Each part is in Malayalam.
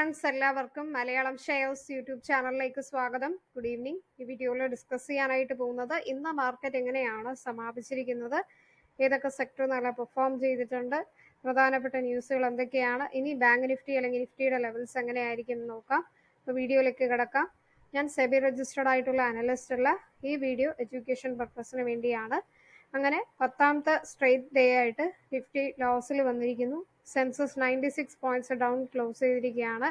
ഫ്രണ്ട്സ്, എല്ലാവർക്കും മലയാളം ഷെയർസ് യൂട്യൂബ് ചാനലിലേക്ക് സ്വാഗതം. Good evening. ഈ വീഡിയോയിൽ ഡിസ്കസ് ചെയ്യാനായിട്ട് പോകുന്നത് ഇന്ന് മാർക്കറ്റ് എങ്ങനെയാണ് സമാപിച്ചിരിക്കുന്നത്, ഏതൊക്കെ സെക്ടർ നല്ല പെർഫോം ചെയ്തിട്ടുണ്ട്, പ്രധാനപ്പെട്ട ന്യൂസുകൾ എന്തൊക്കെയാണ്, ഇനി ബാങ്ക് നിഫ്റ്റി അല്ലെങ്കിൽ നിഫ്റ്റിയുടെ ലെവൽസ് എങ്ങനെയായിരിക്കും എന്ന് നോക്കാം. അപ്പോൾ വീഡിയോയിലേക്ക് കിടക്കാം. ഞാൻ സെബി രജിസ്റ്റേർഡ് ആയിട്ടുള്ള അനലിസ്റ്റ് അല്ല. ഈ വീഡിയോ എഡ്യൂക്കേഷൻ പർപ്പസിന് വേണ്ടിയാണ്. അങ്ങനെ 10ാമത്തെ സ്ട്രേറ്റ് ഡേ ആയിട്ട് നിഫ്റ്റി ലോസിൽ വന്നിരിക്കുന്നു. സെൻസസ് 96 പോയിന്റ്സ് ഡൗൺ ക്ലോസ് ചെയ്തിരിക്കുകയാണ്.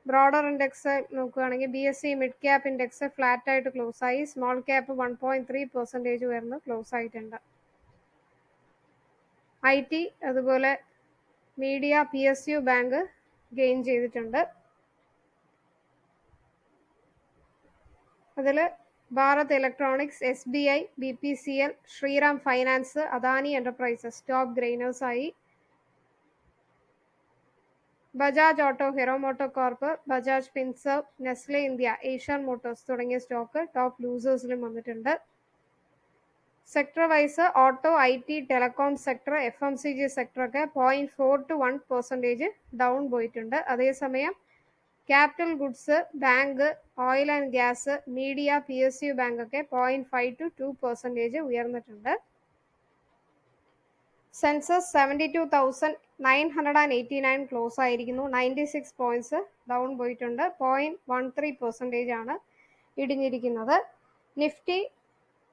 ബ്രോഡർ ഇൻഡെക്സ് നോക്കുകയാണെങ്കിൽ BSE mid cap index flat ആയിട്ട് ക്ലോസ് ആയി. സ്മോൾ ക്യാപ്പ് 1.3% ഉയർന്ന് ക്ലോസ് ആയിട്ടുണ്ട്. IT അതുപോലെ മീഡിയ, PSU ബാങ്ക് ഗെയിൻ ചെയ്തിട്ടുണ്ട്. അതിൽ Bharat Electronics, SBI, BPCL, Shriram Finance, Adani Enterprises top gainers ആയി. Bajaj Auto, Hero MotoCorp, Bajaj Finserv, Nestle India, Asian Motors തുടങ്ങിയ സ്റ്റോക്ക് ടോപ്പ് ലൂസേഴ്സിലും വന്നിട്ടുണ്ട്. Sector wise auto, IT, telecom sector, FMCG sector ഒക്കെ 0.4 to 1% ഡൗൺ പോയിട്ടുണ്ട്. അതേസമയം capital goods, bank, oil and gas, media, PSU bank ഒക്കെ 0.5 to 2% ഉയർന്നിട്ടുണ്ട്. സെൻസസ് 72,989 ക്ലോസ് ആയിരിക്കുന്നു. 96 പോയിന്റ്സ് ഡൗൺ പോയിട്ടുണ്ട്. 0.13% ആണ് ഇടിഞ്ഞിരിക്കുന്നത്. നിഫ്റ്റി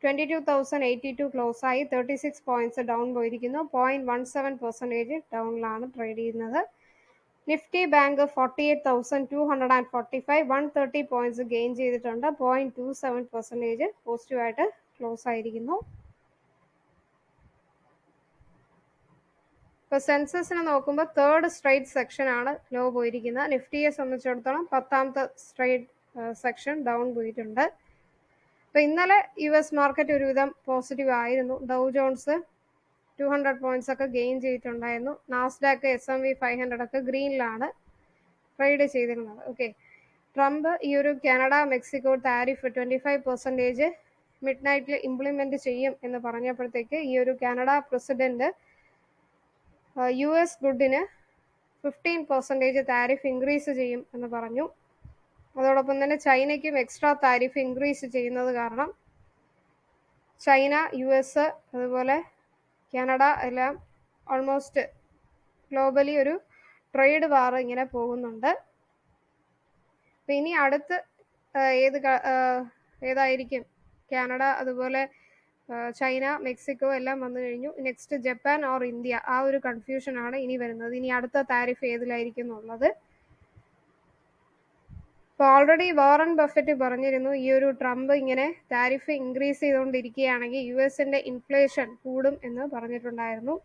22,082 ക്ലോസ് ആയി. 36 പോയിന്റ്സ് ഡൗൺ പോയിരിക്കുന്നു. 0.17% ഡൗണിലാണ് ട്രേഡ് ചെയ്യുന്നത്. നിഫ്റ്റി ബാങ്ക് 48,245 130 പോയിന്റ്സ് ഗെയിൻ ചെയ്തിട്ടുണ്ട്. 0.27% പോസിറ്റീവായിട്ട് ക്ലോസ് ആയിരിക്കുന്നു. ഇപ്പോൾ സെൻസസിനെ നോക്കുമ്പോൾ തേർഡ് സ്ട്രേറ്റ് സെക്ഷൻ ആണ് ലോ പോയിരിക്കുന്നത്. നിഫ്റ്റിയെ സംബന്ധിച്ചിടത്തോളം 10ാമത്തെ സ്ട്രേറ്റ് സെക്ഷൻ ഡൗൺ പോയിട്ടുണ്ട്. അപ്പോൾ ഇന്നലെ US മാർക്കറ്റ് ഒരുവിധം പോസിറ്റീവ് ആയിരുന്നു. ഡൗ ജോൺസ് 200 പോയിന്റ്സ് ഒക്കെ ഗെയിൻ ചെയ്തിട്ടുണ്ടായിരുന്നു. നാസ്ഡാക്ക്, S&P 500 ഒക്കെ ഗ്രീനിലാണ് ട്രേഡ് ചെയ്തിരുന്നത്. ഓക്കെ, ട്രംപ് ഈ ഒരു കാനഡ മെക്സിക്കോ താരിഫ് 25% മിഡ് നൈറ്റിൽ ഇംപ്ലിമെന്റ് ചെയ്യും എന്ന് പറഞ്ഞപ്പോഴത്തേക്ക് ഈ ഒരു കാനഡ പ്രസിഡന്റ് US ഗുഡിന് 15% താരിഫ് ഇൻക്രീസ് ചെയ്യും എന്ന് പറഞ്ഞു. അതോടൊപ്പം തന്നെ ചൈനയ്ക്കും എക്സ്ട്രാ താരിഫ് ഇൻക്രീസ് ചെയ്യുന്നത് കാരണം ചൈന, US അതുപോലെ കാനഡ എല്ലാം ഓൾമോസ്റ്റ് ഗ്ലോബലി ഒരു ട്രേഡ് വാർ ഇങ്ങനെ പോകുന്നുണ്ട്. അപ്പം ഇനി അടുത്ത് ഏതായിരിക്കും? കാനഡ അതുപോലെ ചൈന, മെക്സിക്കോ എല്ലാം വന്നു കഴിഞ്ഞു. നെക്സ്റ്റ് ജപ്പാൻ ഓർ ഇന്ത്യ, ആ ഒരു കൺഫ്യൂഷനാണ് ഇനി വരുന്നത്. ഇനി അടുത്ത താരിഫ് ഏതിലായിരിക്കും എന്നുള്ളത്. ഇപ്പോൾ ഓൾറെഡി വാറൻ ബഫറ്റ് പറഞ്ഞിരുന്നു, ഈ ഒരു ട്രംപ് ഇങ്ങനെ താരിഫ് ഇൻക്രീസ് ചെയ്തുകൊണ്ടിരിക്കുകയാണെങ്കിൽ US-ന്റെ ഇൻഫ്ലേഷൻ കൂടും എന്ന് പറഞ്ഞിട്ടുണ്ടായിരുന്നു.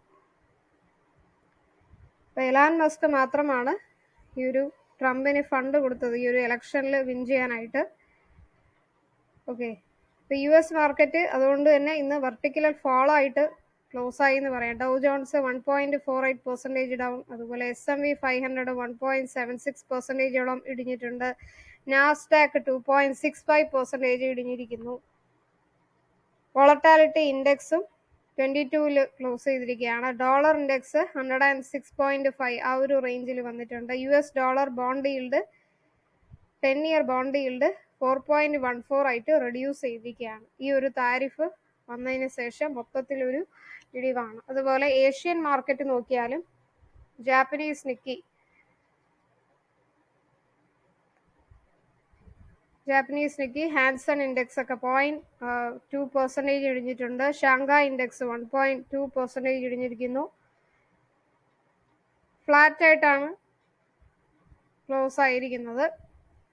അപ്പോൾ എലാൻ മസ്ക് മാത്രമാണ് ഈ ഒരു ട്രംപിന് ഫണ്ട് കൊടുത്തത് ഈ ഒരു ഇലക്ഷനിൽ വിൻ ചെയ്യാനായിട്ട്. ഓക്കെ, ഇപ്പോൾ US മാർക്കറ്റ് അതുകൊണ്ട് തന്നെ ഇന്ന് വെർട്ടിക്കുലർ ഫോൾ ആയിട്ട് ക്ലോസ് ആയി എന്ന് പറയാം. ഡൗ ജോൺസ് 1.48% ഡൗൺ, അതുപോലെ S&P 500 1.76%ഓളം ഇടിഞ്ഞിട്ടുണ്ട്. നാസ്ഡാക്ക് 2.65% ഇടിഞ്ഞിരിക്കുന്നു. വോളറ്റാലിറ്റി ഇൻഡെക്സും 22-ൽ ക്ലോസ് ചെയ്തിരിക്കുകയാണ്. ഡോളർ ഇൻഡെക്സ് 106.5 ആ ഒരു റേഞ്ചിൽ വന്നിട്ടുണ്ട്. US dollar bond yield 10-year bond yield 4.14 ആയിട്ട് റെഡ്യൂസ് ചെയ്തിരിക്കുകയാണ്. ഈ ഒരു താരിഫ് വന്നതിന് ശേഷം മൊത്തത്തിലൊരു ഇടിവാണ്. അതുപോലെ ഏഷ്യൻ മാർക്കറ്റ് നോക്കിയാലും ജാപ്പനീസ് നിക്കി, ഹാൻസൺ ഇൻഡെക്സ് ഒക്കെ 0.2% ഇടിഞ്ഞിട്ടുണ്ട്. ഷാങ്ഹായ് ഇൻഡെക്സ് 1.2% ഇടിഞ്ഞിരിക്കുന്നു. ഫ്ലാറ്റ് ആയിട്ടാണ് ക്ലോസ് ആയിരിക്കുന്നത്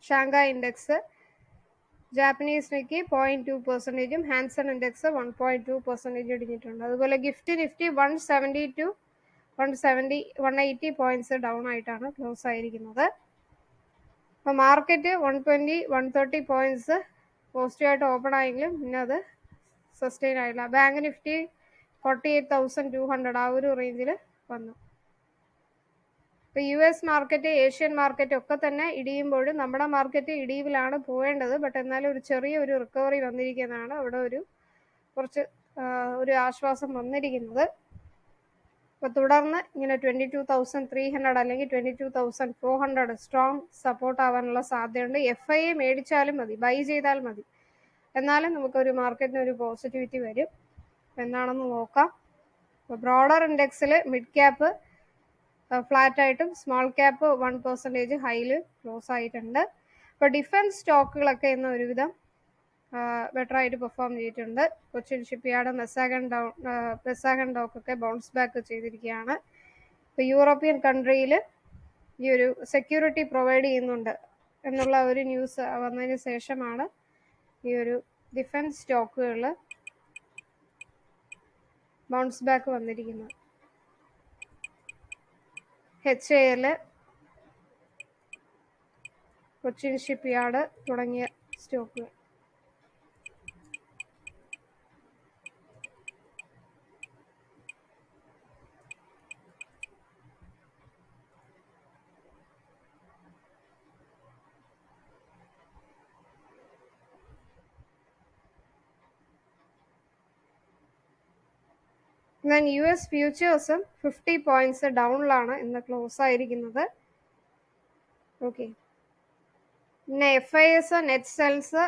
Shanghai index. Japanese Nikkei 0.2%, Hang Seng index 1.2% ഇടിഞ്ഞിട്ടുണ്ട്. അതുപോലെ നിഫ്റ്റി 180 പോയിന്റ്സ് ഡൗൺ ആയിട്ടാണ് ക്ലോസ് ആയിരിക്കുന്നത്. അപ്പോൾ മാർക്കറ്റ് 120 130 പോയിന്റ്സ് പോസിറ്റീവായിട്ട് ഓപ്പൺ ആയെങ്കിലും പിന്നെ അത് സസ്റ്റെയിൻ ആയില്ല. ബാങ്ക് നിഫ്റ്റി 48,200 ആ ഒരു റേഞ്ചിൽ വന്നു. ഇപ്പോൾ US മാർക്കറ്റ്, ഏഷ്യൻ മാർക്കറ്റ് ഒക്കെ തന്നെ ഇടിയുമ്പോഴും നമ്മുടെ മാർക്കറ്റ് ഇടിവിലാണ് പോകേണ്ടത്. ബട്ട് എന്നാലും ഒരു ചെറിയൊരു റിക്കവറി വന്നിരിക്കുന്നതാണ് അവിടെ കുറച്ച് ഒരു ആശ്വാസം വന്നിരിക്കുന്നത്. അപ്പോൾ തുടർന്ന് ഇങ്ങനെ 22,300 അല്ലെങ്കിൽ 22,400 സ്ട്രോങ് സപ്പോർട്ട് ആവാനുള്ള സാധ്യതയുണ്ട്. FIA മേടിച്ചാലും മതി, ബൈ ചെയ്താൽ മതി, എന്നാലും നമുക്കൊരു മാർക്കറ്റിന് ഒരു പോസിറ്റിവിറ്റി വരും. എന്താണെന്ന് നോക്കാം. അപ്പോൾ ബ്രോഡർ ഇൻഡെക്സിൽ മിഡ് ക്യാപ്പ് ഫ്ലാറ്റ് ആയിട്ടും സ്മോൾ ക്യാപ്പ് 1% ഹൈയിൽ ക്ലോസ് ആയിട്ടുണ്ട്. അപ്പോൾ ഡിഫൻസ് സ്റ്റോക്കുകളൊക്കെ ഇന്ന് ഒരുവിധം ബെറ്റർ ആയിട്ട് പെർഫോം ചെയ്തിട്ടുണ്ട്. കൊച്ചിൻ ഷിപ്പ്യാർഡ്, മെസ്സാഗൺ ഡോക്കൊക്കെ ബൗൺസ് ബാക്ക് ചെയ്തിരിക്കുകയാണ്. ഇപ്പോൾ യൂറോപ്യൻ കൺട്രിയിൽ ഈ ഒരു സെക്യൂരിറ്റി പ്രൊവൈഡ് ചെയ്യുന്നുണ്ട് എന്നുള്ള ഒരു ന്യൂസ് വന്നതിന് ശേഷമാണ് ഈ ഒരു ഡിഫൻസ് സ്റ്റോക്കുകൾ ബൗൺസ് ബാക്ക് വന്നിരിക്കുന്നത്. HAL, കൊച്ചിൻ ഷിപ്പ്യാർഡ് തുടങ്ങിയ സ്റ്റോക്കുകൾ. എന്നാൽ US ഫ്യൂച്ചേഴ്സും 50 പോയിന്റ്സ് ഡൗണിലാണ് ഇന്ന് ക്ലോസ് ആയിരിക്കുന്നത്. ഓക്കെ, പിന്നെ FIS നെറ്റ് സെൽസ്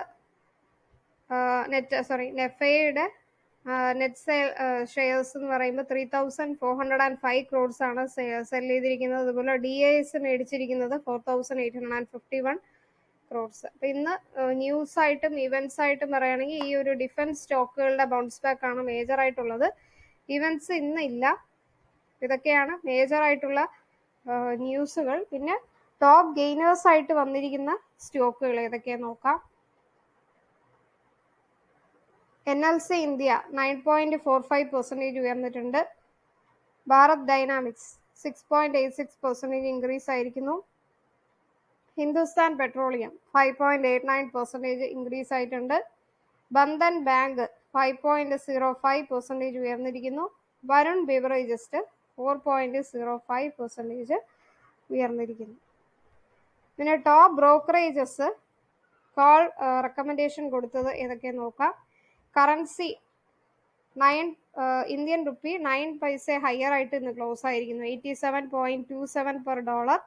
FIAയുടെ നെറ്റ് ഷെയർസ് എന്ന് പറയുമ്പോൾ 3,405 ക്രോഡ്സ് ആണ് സെൽ ചെയ്തിരിക്കുന്നത്. അതുപോലെ DIS മേടിച്ചിരിക്കുന്നത് 4,851 ക്രോഡ്സ്. അപ്പം ഇന്ന് ന്യൂസ് ആയിട്ടും ഇവന്റ്സ് ആയിട്ടും പറയുകയാണെങ്കിൽ ഈ ഒരു ഡിഫൻസ് സ്റ്റോക്കുകളുടെ ബൗൺസ് ബാക്ക് ആണ് മേജർ ആയിട്ടുള്ളത്. ഇവന്റ്സ് ഇന്ന് ഇല്ല. ഇതൊക്കെയാണ് മേജർ ആയിട്ടുള്ള ന്യൂസുകൾ. പിന്നെ ടോപ്പ് ഗെയിനേഴ്സ് ആയിട്ട് വന്നിരിക്കുന്ന സ്റ്റോക്കുകൾ ഏതൊക്കെയാന്ന് നോക്കാം. NLC ഇന്ത്യ 9.45% ഉയർന്നിട്ടുണ്ട്. ഭാരത് ഡൈനാമിക്സ് 6.86% ഇൻക്രീസ് ആയിരിക്കുന്നു. ഹിന്ദുസ്ഥാൻ പെട്രോളിയം 5.89% ഇൻക്രീസ് ആയിട്ടുണ്ട്. ബന്ധൻ ബാങ്ക് 5.05% ഉയർന്നിരിക്കുന്നു. വരുൺ ബിവറേജസ് 4.05% ഉയർന്നിരിക്കുന്നു. പിന്നെ ടോപ്പ് ബ്രോക്കറേജസ് കോൾ റെക്കമെൻഡേഷൻ കൊടുത്തത് ഏതൊക്കെ നോക്കാം. കറൻസി ഇന്ത്യൻ റുപ്പി 9 പൈസ ഹയർ ആയിട്ട് ഇന്ന് ക്ലോസ് ആയിരിക്കുന്നു. 87.27 per dollar.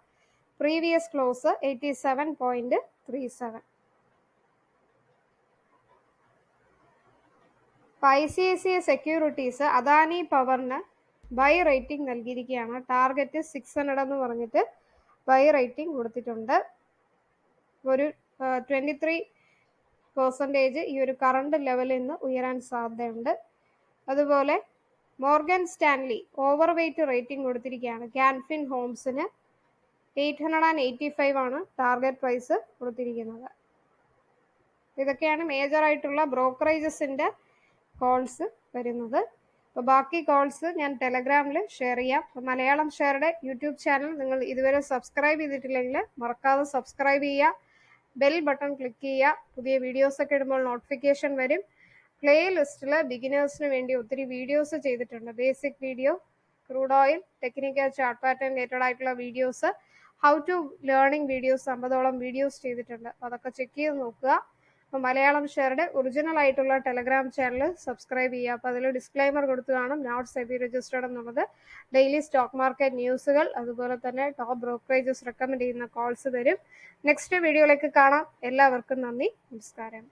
Previous close 87.37. ICICI securities Adani പവറിന് ബൈ റേറ്റിംഗ് നൽകിയിരിക്കുകയാണ്. ടാർഗറ്റ് 600 എന്ന് പറഞ്ഞിട്ട് ബൈ റേറ്റിംഗ് കൊടുത്തിട്ടുണ്ട്. ഒരു 23% ഈ ഒരു കറണ്ട് ലെവലിൽ നിന്ന് ഉയരാൻ സാധ്യതയുണ്ട്. അതുപോലെ Morgan Stanley overweight rating കൊടുത്തിരിക്കുകയാണ്. ക്യാൻഫിൻ ഹോംസിന് 885 ആണ് ടാർഗറ്റ് പ്രൈസ് കൊടുത്തിരിക്കുന്നത്. ഇതൊക്കെയാണ് മേജർ ആയിട്ടുള്ള ബ്രോക്കറേജസിന്റെ കോൾസ് വരുന്നത്. അപ്പോൾ ബാക്കി കോൾസ് ഞാൻ ടെലഗ്രാമിൽ ഷെയർ ചെയ്യാം. അപ്പോൾ മലയാളം ഷെയറുടെ യൂട്യൂബ് ചാനൽ നിങ്ങൾ ഇതുവരെ സബ്സ്ക്രൈബ് ചെയ്തിട്ടില്ലെങ്കിൽ മറക്കാതെ സബ്സ്ക്രൈബ് ചെയ്യുക, ബെൽ ബട്ടൺ ക്ലിക്ക് ചെയ്യുക. പുതിയ വീഡിയോസ് ഒക്കെ ഇടുമ്പോൾ നോട്ടിഫിക്കേഷൻ വരും. പ്ലേ ലിസ്റ്റിൽ ബിഗിനേഴ്സിന് വേണ്ടി ഒത്തിരി വീഡിയോസ് ചെയ്തിട്ടുണ്ട്. Basic video, crude oil, technical chart pattern related ആയിട്ടുള്ള videos, how to learning videos 50ഓളം വീഡിയോസ് ചെയ്തിട്ടുണ്ട്. അതൊക്കെ ചെക്ക് ചെയ്ത് നോക്കുക. അപ്പോൾ മലയാളം ഷെയറുടെ ഒറിജിനൽ ആയിട്ടുള്ള ടെലഗ്രാം ചാനൽ സബ്സ്ക്രൈബ് ചെയ്യുക. അപ്പോൾ അതിൽ ഡിസ്ക്ലൈമർ കൊടുത്തു കാണും, നോട്ട് സെബി രജിസ്റ്റേർഡ് എന്നുള്ളത്. ഡെയിലി സ്റ്റോക്ക് മാർക്കറ്റ് ന്യൂസുകൾ, അതുപോലെ തന്നെ ടോപ്പ് ബ്രോക്കറേജസ് റെക്കമെൻഡ് ചെയ്യുന്ന കോൾസ് തരും. നെക്സ്റ്റ് വീഡിയോയിലേക്ക് കാണാം. എല്ലാവർക്കും നന്ദി, നമസ്കാരം.